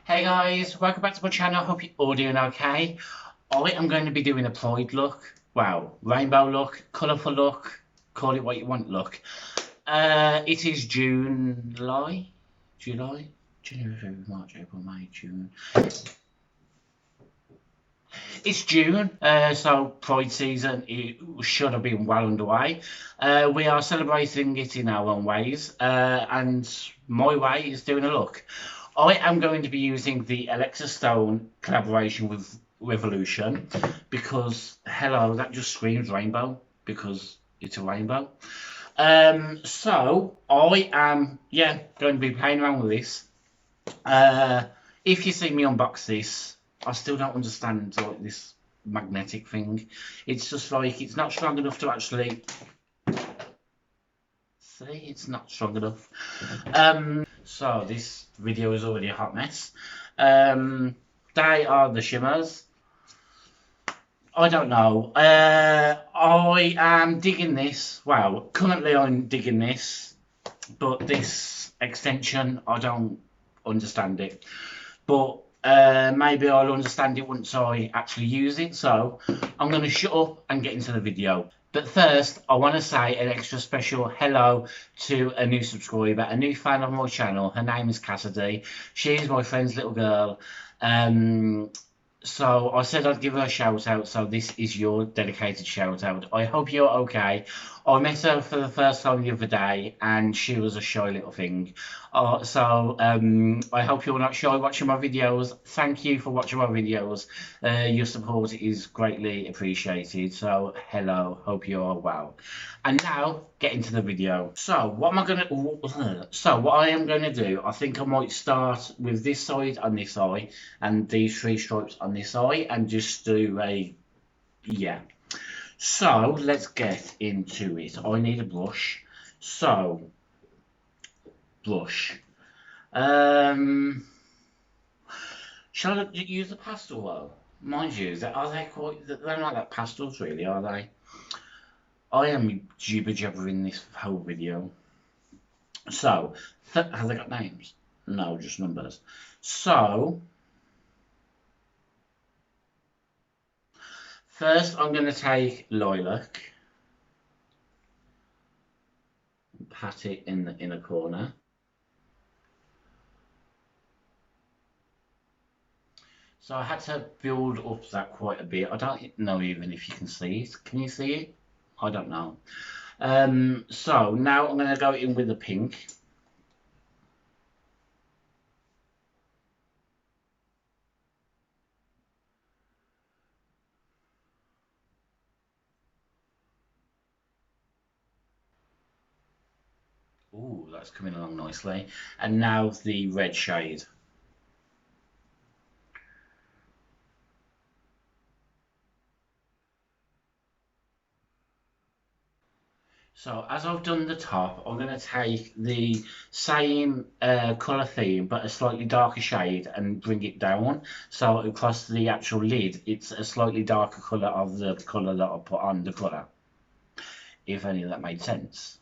Hey guys, welcome back to my channel. Hope you're all doing okay. I am going to be doing a Pride look. Wow, rainbow look, colourful look, call it what you want look. It is July, January, February, March, April, May, June. It's June, so Pride season it should have been well underway. We are celebrating it in our own ways, and my way is doing a look. I am going to be using the Alexis collaboration with Revolution because, hello, that just screams rainbow because it's a rainbow. So I am, going to be playing around with this. Uh, if you see me unbox this, I still don't understand like this magnetic thing. It's just like it's not strong enough to actually see. It's not strong enough. So this video is already a hot mess. They are the shimmers. I don't know. I am digging this. Well, currently I'm digging this, but this extension I don't understand it. But maybe I'll understand it once I actually use it. So I'm going to shut up and get into the video. But first, I want to say an extra special hello to a new subscriber, a new fan of my channel. Her name is Cassidy. She is my friend's little girl. So I said I'd give her a shout out, so this is your dedicated shout out. I hope you're okay. I met her for the first time the other day and she was a shy little thing. I hope you're not shy watching my videos. Thank you for watching my videos. Your support is greatly appreciated. So hello, hope you're well. And now get into the video. So what I am gonna do, I think I might start with this side on this eye and these three stripes on this eye and just do a so let's get into it. I need a brush. So brush. Shall I use the pastel though? Mind you, are they quite? They're not that pastels really, are they? I am jibber jabbering this whole video. So have they got names? No, just numbers. So first I'm going to take lilac, pat it in the inner corner. So I had to build up that quite a bit. I don't know even if you can see it. Can you see it? I don't know. So now I'm going to go in with the pink. Ooh, that's coming along nicely. And now the red shade. So as I've done the top, I'm going to take the same colour theme but a slightly darker shade and bring it down. So across the actual lid, it's a slightly darker colour of the colour that I put on the colour. If any of that made sense.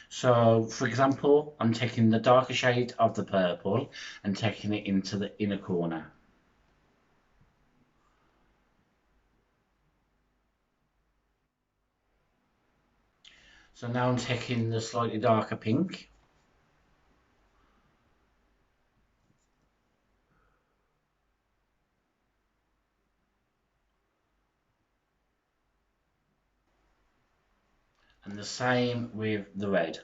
So for example, I'm taking the darker shade of the purple and taking it into the inner corner. So now I'm taking the slightly darker pink. And the same with the red.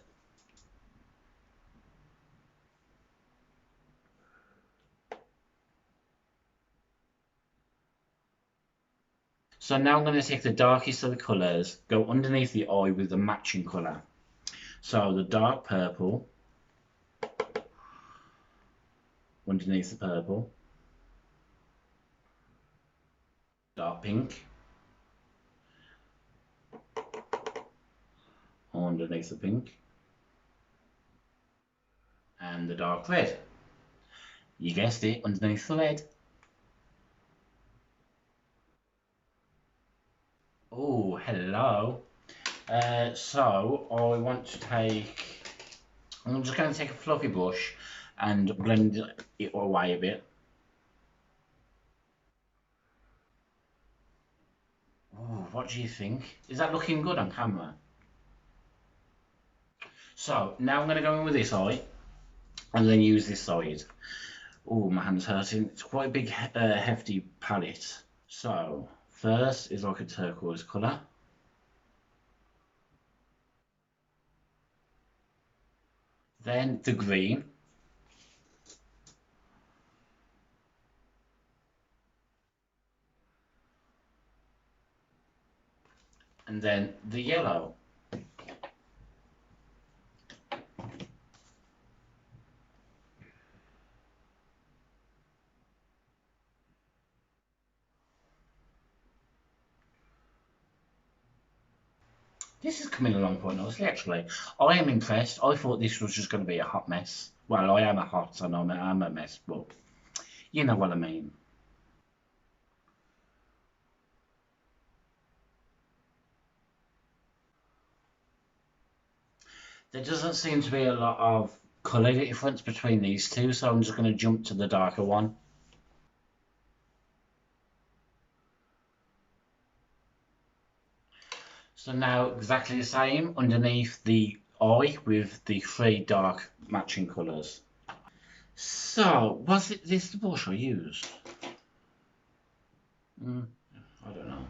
So now I'm going to take the darkest of the colours, go underneath the eye with the matching colour. So the dark purple underneath the purple, dark pink underneath the pink, and the dark red. You guessed it, underneath the red. Oh, hello. So I want to take, I'm just going to take a fluffy brush and blend it away a bit. Ooh, what do you think? Is that looking good on camera? So now I'm going to go in with this eye and then use this side. Oh, my hand's hurting. It's quite a big, hefty palette. So first is like a turquoise colour. Then the green. And then the yellow. This is coming along quite nicely, actually. I am impressed. I thought this was just going to be a hot mess. Well, I am a hot and I'm a mess, but you know what I mean. There doesn't seem to be a lot of colour difference between these two, so I'm just going to jump to the darker one. So now exactly the same underneath the eye with the three dark matching colours. So, was it this the brush I used? I don't know.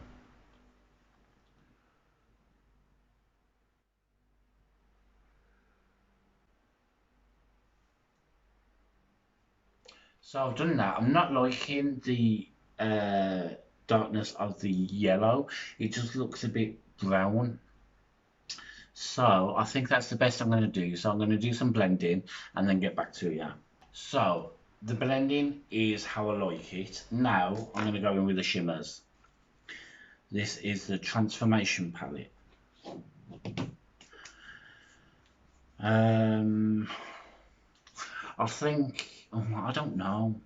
So I've done that. I'm not liking the darkness of the yellow. It just looks a bit brown. So I think that's the best I'm going to do. So I'm going to do some blending and then get back to you. So the blending is how I like it. Now I'm going to go in with the shimmers. This is the Transformation palette. I think, oh, I don't know.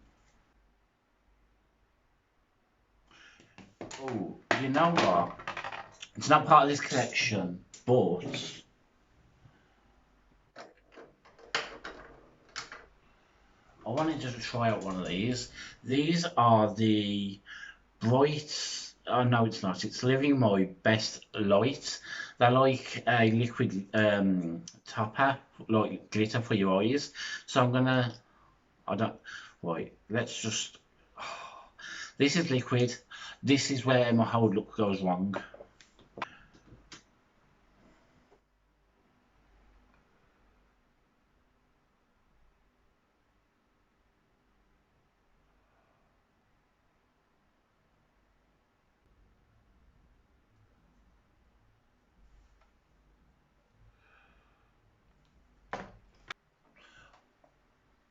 Oh, you know what? It's not part of this collection, but I wanted to try out one of these. These are the bright. Oh no, it's not. It's Living My Best Light. They're like a liquid topper, like glitter for your eyes. So I'm gonna. I don't. Right. Let's just. This is liquid. This is where my whole look goes wrong.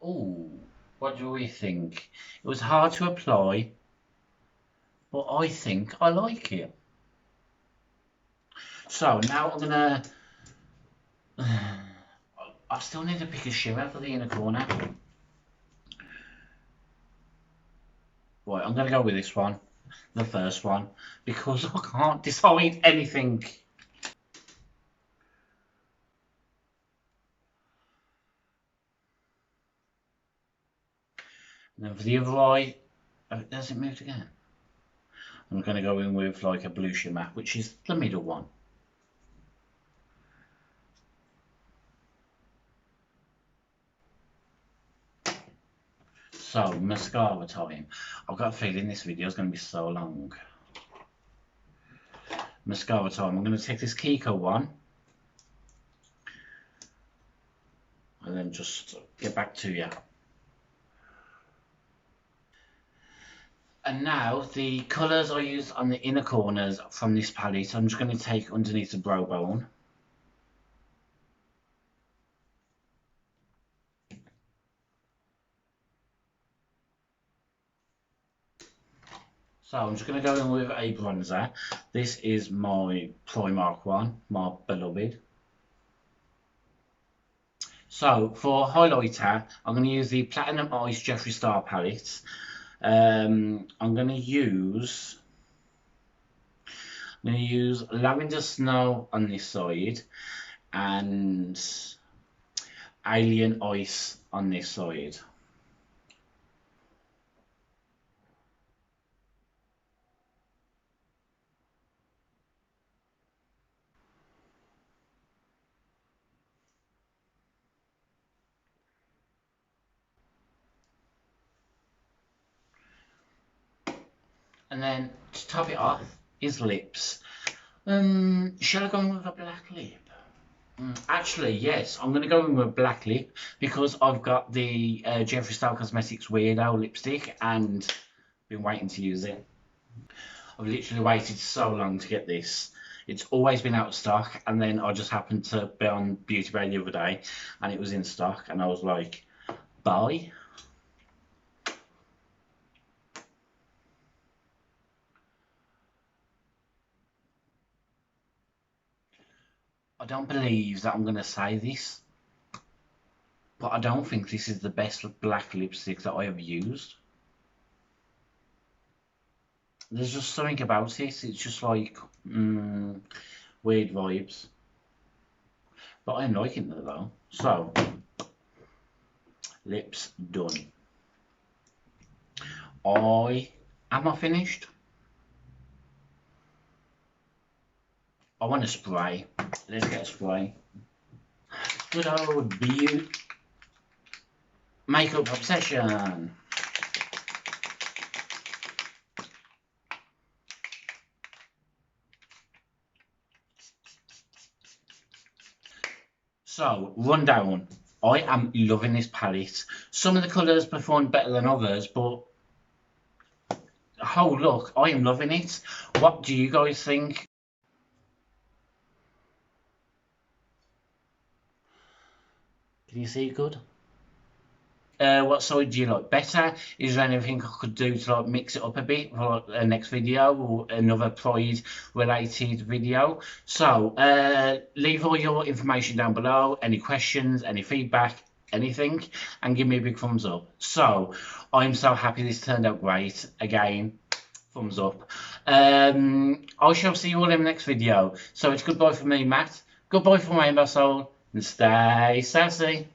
Oh, what do we think? It was hard to apply, but I think I like it. So now I'm gonna. I still need to pick a shimmer for the inner corner. Right, I'm gonna go with this one, the first one, because I can't decide anything. And then for the other eye, oh, has it moved again? I'm gonna go in with like a blue shimmer, which is the middle one. So, mascara time. I've got a feeling this video is going to be so long. Mascara time. I'm going to take this Kiko one. And then just get back to you. And now, the colours I use on the inner corners from this palette, I'm just going to take underneath the brow bone. So I'm just going to go in with a bronzer. This is my Primark one, my beloved. So for highlighter, I'm going to use the Platinum Ice Jeffree Star palette. I'm going to use Lavender Snow on this side and alien ice on this side. And then to top it off is lips. Shall I go in with a black lip? Actually, yes, I'm going to go in with a black lip because I've got the Jeffree Star Cosmetics Weirdo lipstick and been waiting to use it. I've literally waited so long to get this. It's always been out of stock, and then I just happened to be on Beauty Bay the other day and it was in stock, and I was like, buy. I don't believe that I'm going to say this, but I don't think this is the best black lipstick that I have used. There's just something about it. It's just like weird vibes. But I'm liking it though. So, lips done. Am I finished? I want a spray. Let's get a spray. Good old Beauty Makeup Obsession. So, rundown. I am loving this palette. Some of the colours performed better than others, but oh look, I am loving it. What do you guys think? Can you see it good? What side do you like better? Is there anything I could do to like mix it up a bit for like a next video or another Pride related video? So leave all your information down below, any questions, any feedback, anything, and give me a big thumbs up. So I'm so happy this turned out great. Again, thumbs up. I shall see you all in the next video. So it's goodbye from me, Matt. Goodbye from Rainbow Soul, and stay sassy.